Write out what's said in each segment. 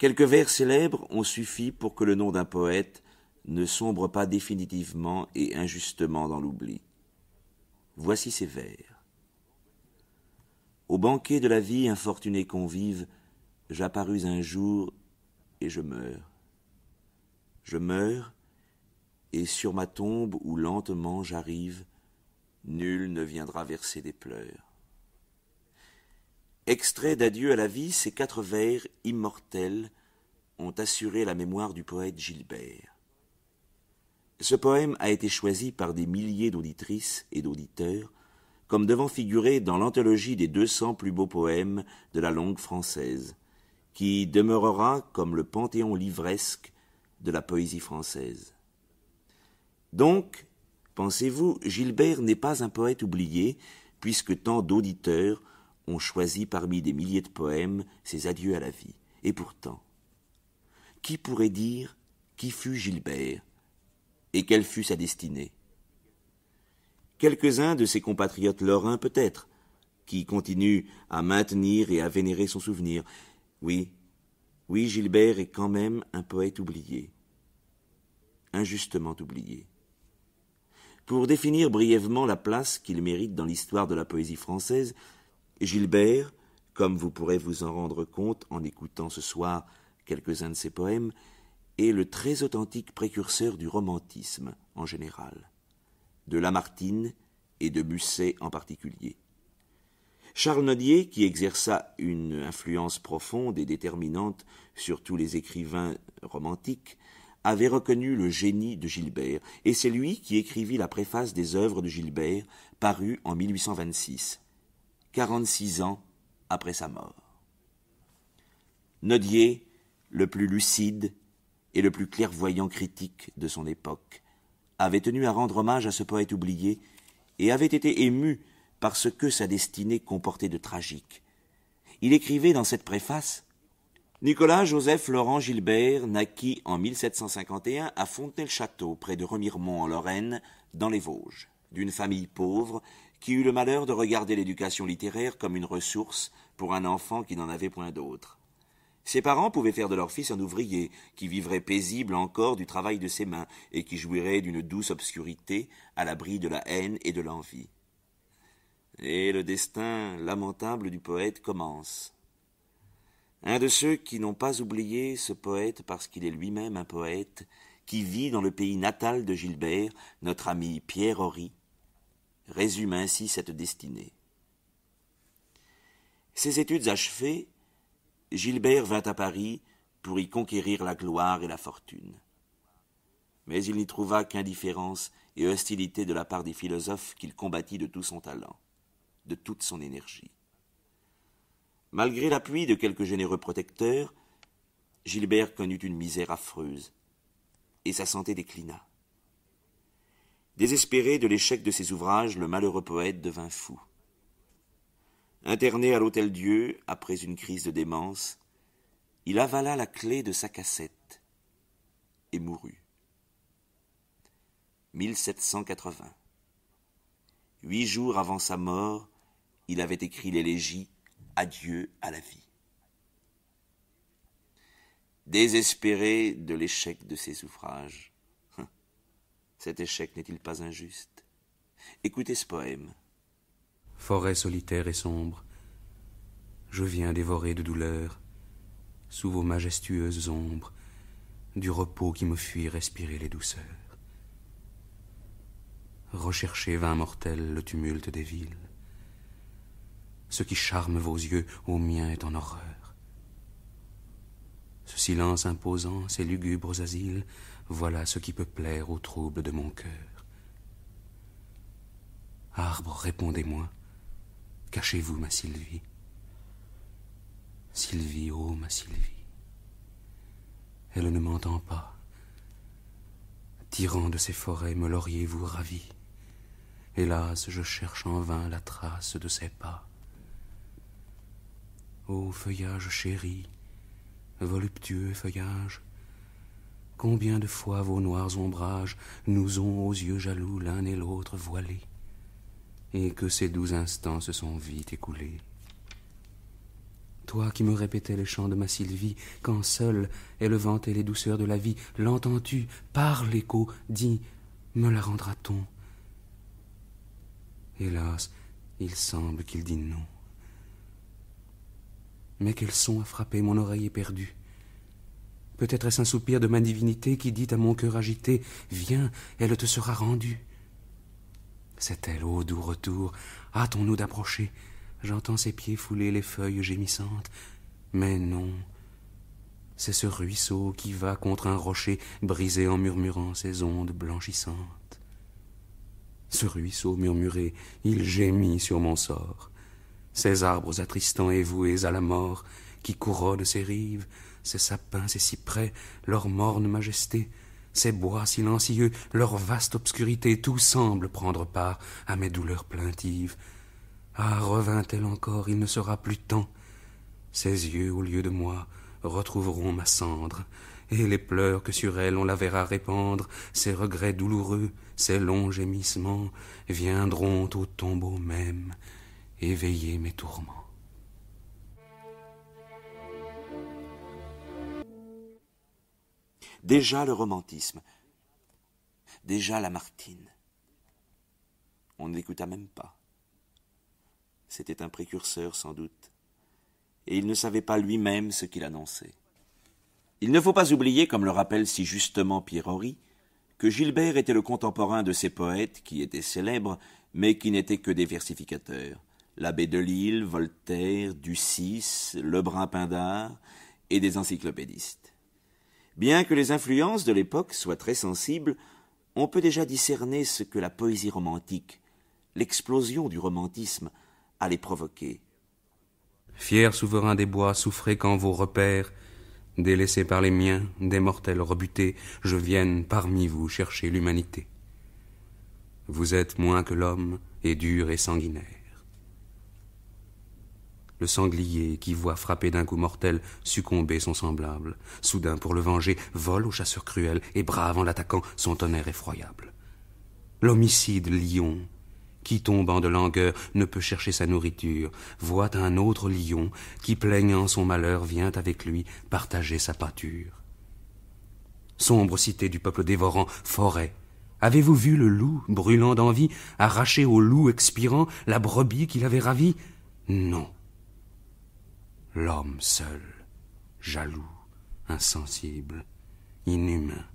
Quelques vers célèbres ont suffi pour que le nom d'un poète ne sombre pas définitivement et injustement dans l'oubli. Voici ces vers. Au banquet de la vie, infortuné convive, j'apparus un jour et je meurs. Je meurs, et sur ma tombe où lentement j'arrive, nul ne viendra verser des pleurs. Extrait d'Adieu à la vie, ces 4 vers immortels ont assuré la mémoire du poète Gilbert. Ce poème a été choisi par des milliers d'auditrices et d'auditeurs comme devant figurer dans l'anthologie des 200 plus beaux poèmes de la langue française, qui demeurera comme le panthéon livresque de la poésie française. Donc, pensez-vous, Gilbert n'est pas un poète oublié, puisque tant d'auditeurs ont choisi parmi des milliers de poèmes ses adieux à la vie. Et pourtant, qui pourrait dire qui fut Gilbert et quelle fut sa destinée? Quelques-uns de ses compatriotes lorrains peut-être, qui continuent à maintenir et à vénérer son souvenir. Oui, Gilbert est quand même un poète oublié, injustement oublié. Pour définir brièvement la place qu'il mérite dans l'histoire de la poésie française, Gilbert, comme vous pourrez vous en rendre compte en écoutant ce soir quelques-uns de ses poèmes, est le très authentique précurseur du romantisme en général, de Lamartine et de Musset en particulier. Charles Nodier, qui exerça une influence profonde et déterminante sur tous les écrivains romantiques, avait reconnu le génie de Gilbert, et c'est lui qui écrivit la préface des œuvres de Gilbert, parue en 1826, 46 ans après sa mort. Nodier, le plus lucide et le plus clairvoyant critique de son époque, avait tenu à rendre hommage à ce poète oublié et avait été ému par ce que sa destinée comportait de tragique. Il écrivait dans cette préface « Nicolas-Joseph Laurent Gilbert naquit en 1751 à Fontenay-le-Château, près de Remiremont en Lorraine, dans les Vosges, d'une famille pauvre qui eut le malheur de regarder l'éducation littéraire comme une ressource pour un enfant qui n'en avait point d'autre. Ses parents pouvaient faire de leur fils un ouvrier, qui vivrait paisible encore du travail de ses mains et qui jouirait d'une douce obscurité à l'abri de la haine et de l'envie. Et le destin lamentable du poète commence. Un de ceux qui n'ont pas oublié ce poète parce qu'il est lui-même un poète, qui vit dans le pays natal de Gilbert, notre ami Pierre Horry, résume ainsi cette destinée. Ses études achevées, Gilbert vint à Paris pour y conquérir la gloire et la fortune. Mais il n'y trouva qu'indifférence et hostilité de la part des philosophes qu'il combattit de tout son talent, de toute son énergie. Malgré l'appui de quelques généreux protecteurs, Gilbert connut une misère affreuse, et sa santé déclina. Désespéré de l'échec de ses ouvrages, le malheureux poète devint fou. Interné à l'Hôtel-Dieu, après une crise de démence, il avala la clé de sa cassette et mourut. 1780. 8 jours avant sa mort, il avait écrit l'élégie « Adieu à la vie ». Désespéré de l'échec de ses ouvrages, cet échec n'est-il pas injuste? Écoutez ce poème. Forêt solitaire et sombre, je viens dévorer de douleur, sous vos majestueuses ombres, du repos qui me fuit respirer les douceurs. Recherchez, vain mortel, le tumulte des villes. Ce qui charme vos yeux, au mien est en horreur. Ce silence imposant, ces lugubres asiles, voilà ce qui peut plaire au trouble de mon cœur. Arbre, répondez-moi, cachez-vous, ma Sylvie. Sylvie, ô ma Sylvie. Elle ne m'entend pas. Tyran de ces forêts, me l'auriez-vous ravi? Hélas, je cherche en vain la trace de ses pas. Ô feuillage chéri, voluptueux feuillage, combien de fois vos noirs ombrages nous ont aux yeux jaloux l'un et l'autre voilés, et que ces doux instants se sont vite écoulés. Toi qui me répétais les chants de ma Sylvie, quand seul elle vantait les douceurs de la vie, l'entends-tu? Parle, écho, dis, me la rendra-t-on? Hélas, il semble qu'il dit non. Mais quel son a frappé mon oreille éperdue? Peut-être est-ce un soupir de ma divinité qui dit à mon cœur agité, viens, elle te sera rendue. C'est elle, ô doux retour, hâtons-nous d'approcher. J'entends ses pieds fouler les feuilles gémissantes. Mais non, c'est ce ruisseau qui va contre un rocher, briser en murmurant ses ondes blanchissantes. Ce ruisseau murmuré, il gémit sur mon sort. Ces arbres attristants et voués à la mort, qui couronnent ses rives, ces sapins, ces cyprès, leur morne majesté, ces bois silencieux, leur vaste obscurité, tout semble prendre part à mes douleurs plaintives. Ah, revint-elle encore, il ne sera plus temps. Ses yeux, au lieu de moi, retrouveront ma cendre, et les pleurs que sur elle on la verra répandre, ces regrets douloureux, ces longs gémissements, viendront au tombeau même éveiller mes tourments. Déjà le romantisme, déjà Lamartine. On ne l'écouta même pas. C'était un précurseur sans doute, et il ne savait pas lui-même ce qu'il annonçait. Il ne faut pas oublier, comme le rappelle si justement Pierre Horry, que Gilbert était le contemporain de ces poètes qui étaient célèbres, mais qui n'étaient que des versificateurs. L'abbé Delille, Voltaire, Ducis, Lebrun-Pindare et des encyclopédistes. Bien que les influences de l'époque soient très sensibles, on peut déjà discerner ce que la poésie romantique, l'explosion du romantisme, allait provoquer. Fier souverain des bois, souffrez quand vos repères, délaissés par les miens, des mortels rebutés, je vienne parmi vous chercher l'humanité. Vous êtes moins que l'homme, et dur et sanguinaire. Le sanglier qui voit frapper d'un coup mortel succomber son semblable, soudain pour le venger, vole au chasseur cruel et brave en l'attaquant son tonnerre effroyable. L'homicide lion, qui tombant de langueur ne peut chercher sa nourriture, voit un autre lion qui plaignant son malheur vient avec lui partager sa pâture. Sombre cité du peuple dévorant, forêt, avez-vous vu le loup brûlant d'envie arracher au loup expirant la brebis qu'il avait ravie? Non. L'homme seul, jaloux, insensible, inhumain,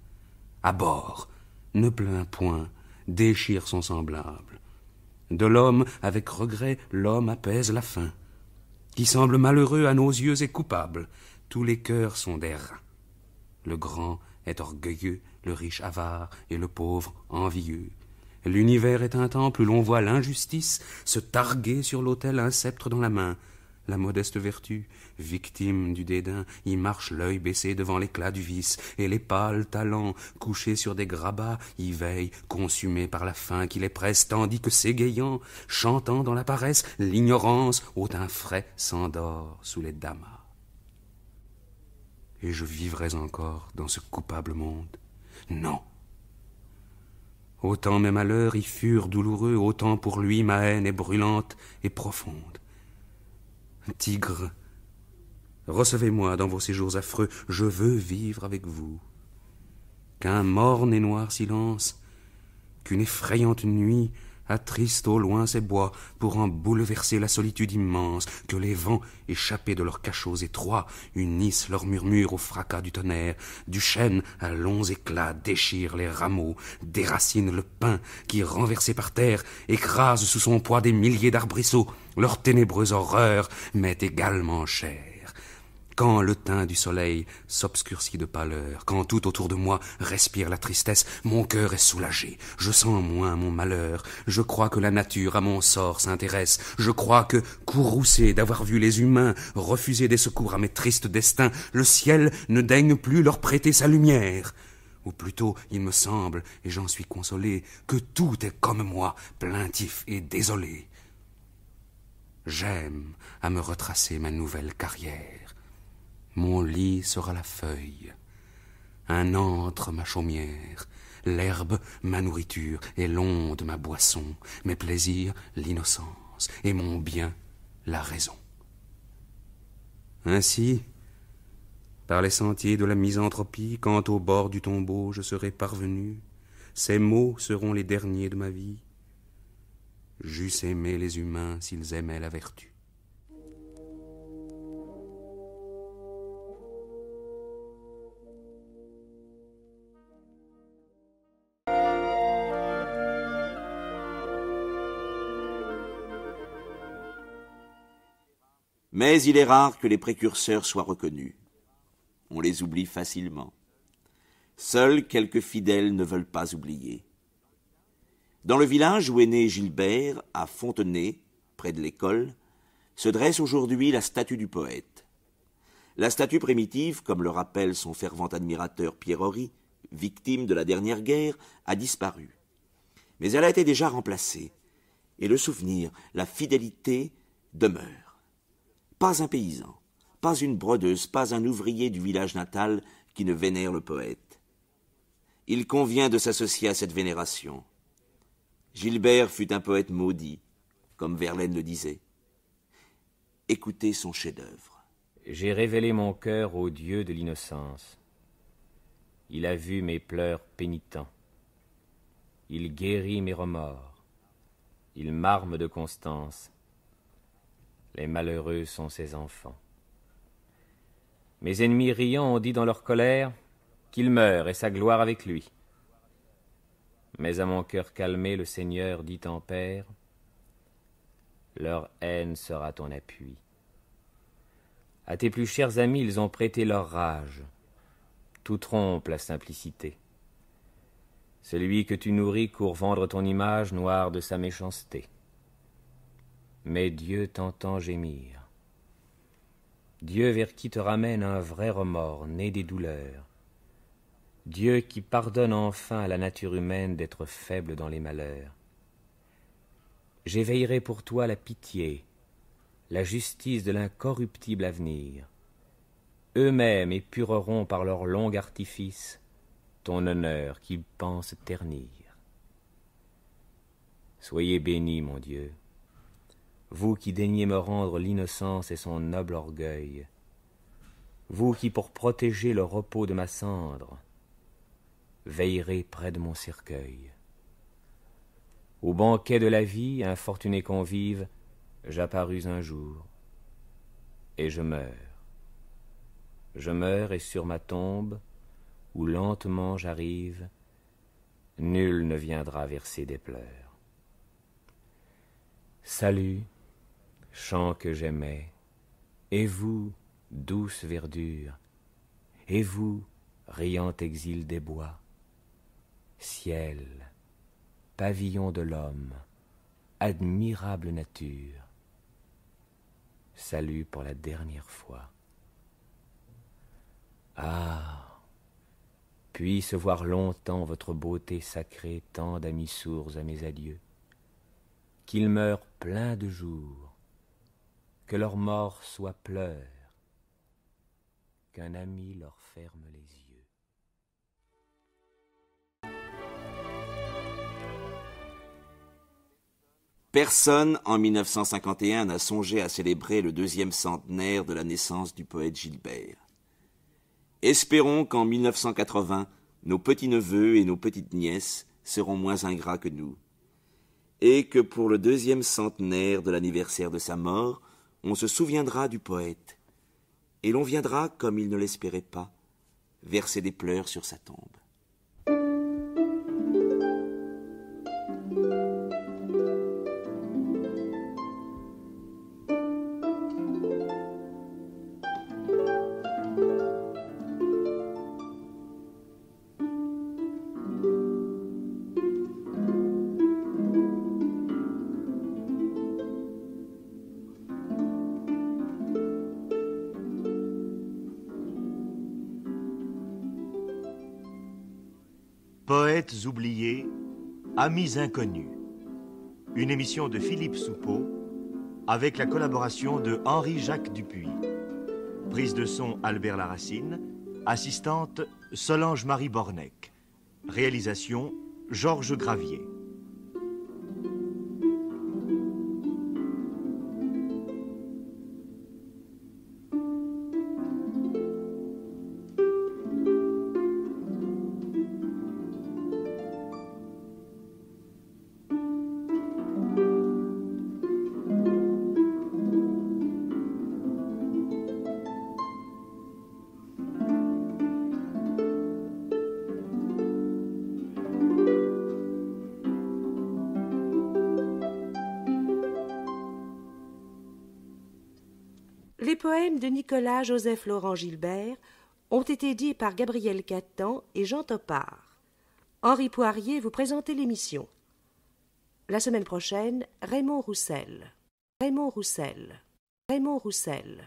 à bord, ne plaint point, déchire son semblable. De l'homme, avec regret, l'homme apaise la faim, qui semble malheureux à nos yeux et coupable. Tous les cœurs sont des reins. Le grand est orgueilleux, le riche avare et le pauvre envieux. L'univers est un temple où l'on voit l'injustice se targuer sur l'autel un sceptre dans la main. La modeste vertu, victime du dédain, y marche l'œil baissé devant l'éclat du vice, et les pâles talents, couchés sur des grabats, y veillent, consumés par la faim qui les presse, tandis que s'égayant, chantant dans la paresse, l'ignorance, au teint frais, s'endort sous les damas. Et je vivrais encore dans ce coupable monde? Non. Autant mes malheurs y furent douloureux, autant pour lui ma haine est brûlante et profonde. Tigre, recevez-moi dans vos séjours affreux, je veux vivre avec vous. Qu'un morne et noir silence, qu'une effrayante nuit attriste au loin ces bois pour en bouleverser la solitude immense, que les vents, échappés de leurs cachots étroits, unissent leurs murmures au fracas du tonnerre, du chêne à longs éclats déchirent les rameaux, déracinent le pin qui, renversé par terre, écrase sous son poids des milliers d'arbrisseaux, leur ténébreuse horreur m'est également chère. Quand le teint du soleil s'obscurcit de pâleur, quand tout autour de moi respire la tristesse, mon cœur est soulagé, je sens moins mon malheur, je crois que la nature à mon sort s'intéresse, je crois que, courroucé d'avoir vu les humains refuser des secours à mes tristes destins, le ciel ne daigne plus leur prêter sa lumière. Ou plutôt, il me semble, et j'en suis consolé, que tout est comme moi, plaintif et désolé. J'aime à me retracer ma nouvelle carrière. Mon lit sera la feuille, un antre ma chaumière, l'herbe ma nourriture et l'onde ma boisson, mes plaisirs l'innocence et mon bien la raison. Ainsi, par les sentiers de la misanthropie, quand au bord du tombeau je serai parvenu, ces mots seront les derniers de ma vie. J'eusse aimé les humains s'ils aimaient la vertu. Mais il est rare que les précurseurs soient reconnus. On les oublie facilement. Seuls quelques fidèles ne veulent pas oublier. Dans le village où est né Gilbert, à Fontenay, près de l'école, se dresse aujourd'hui la statue du poète. La statue primitive, comme le rappelle son fervent admirateur Pierre Horry, victime de la dernière guerre, a disparu. Mais elle a été déjà remplacée, et le souvenir, la fidélité demeurent. Pas un paysan, pas une brodeuse, pas un ouvrier du village natal qui ne vénère le poète. Il convient de s'associer à cette vénération. Gilbert fut un poète maudit, comme Verlaine le disait. Écoutez son chef-d'œuvre. J'ai révélé mon cœur au Dieu de l'innocence. Il a vu mes pleurs pénitents. Il guérit mes remords. Il m'arme de constance. Les malheureux sont ses enfants. Mes ennemis riants ont dit dans leur colère qu'il meurt et sa gloire avec lui. Mais à mon cœur calmé, le Seigneur dit en Père, leur haine sera ton appui. À tes plus chers amis, ils ont prêté leur rage. Tout trompe la simplicité. Celui que tu nourris court vendre ton image noire de sa méchanceté. Mais Dieu t'entend gémir. Dieu vers qui te ramène un vrai remords, né des douleurs. Dieu qui pardonne enfin à la nature humaine d'être faible dans les malheurs. J'éveillerai pour toi la pitié, la justice de l'incorruptible avenir. Eux-mêmes épureront par leur long artifice ton honneur qu'ils pensent ternir. Soyez bénis, mon Dieu, vous qui daignez me rendre l'innocence et son noble orgueil, vous qui, pour protéger le repos de ma cendre, veillerez près de mon cercueil. Au banquet de la vie, infortuné convive, j'apparus un jour, et je meurs. Je meurs et sur ma tombe, où lentement j'arrive, nul ne viendra verser des pleurs. Salut, chant que j'aimais, et vous, douce verdure, et vous, riant exil des bois, ciel, pavillon de l'homme, admirable nature, salut pour la dernière fois. Ah, puisse voir longtemps votre beauté sacrée tant d'amis sourds à mes adieux, qu'ils meurent pleins de jours, que leur mort soit pleurs, qu'un ami leur ferme les yeux. Personne, en 1951, n'a songé à célébrer le 2e centenaire de la naissance du poète Gilbert. Espérons qu'en 1980, nos petits-neveux et nos petites-nièces seront moins ingrats que nous, et que pour le 2e centenaire de l'anniversaire de sa mort, on se souviendra du poète, et l'on viendra, comme il ne l'espérait pas, verser des pleurs sur sa tombe. Poètes oubliés, amis inconnus. Une émission de Philippe Soupeau avec la collaboration de Henri-Jacques Dupuis. Prise de son Albert Laracine, assistante Solange-Marie Bornec. Réalisation Georges Gravier. Les poèmes de Nicolas-Joseph Laurent Gilbert ont été dits par Gabriel Catan et Jean Topard. Henri Poirier vous présentez l'émission. La semaine prochaine, Raymond Roussel. Raymond Roussel. Raymond Roussel.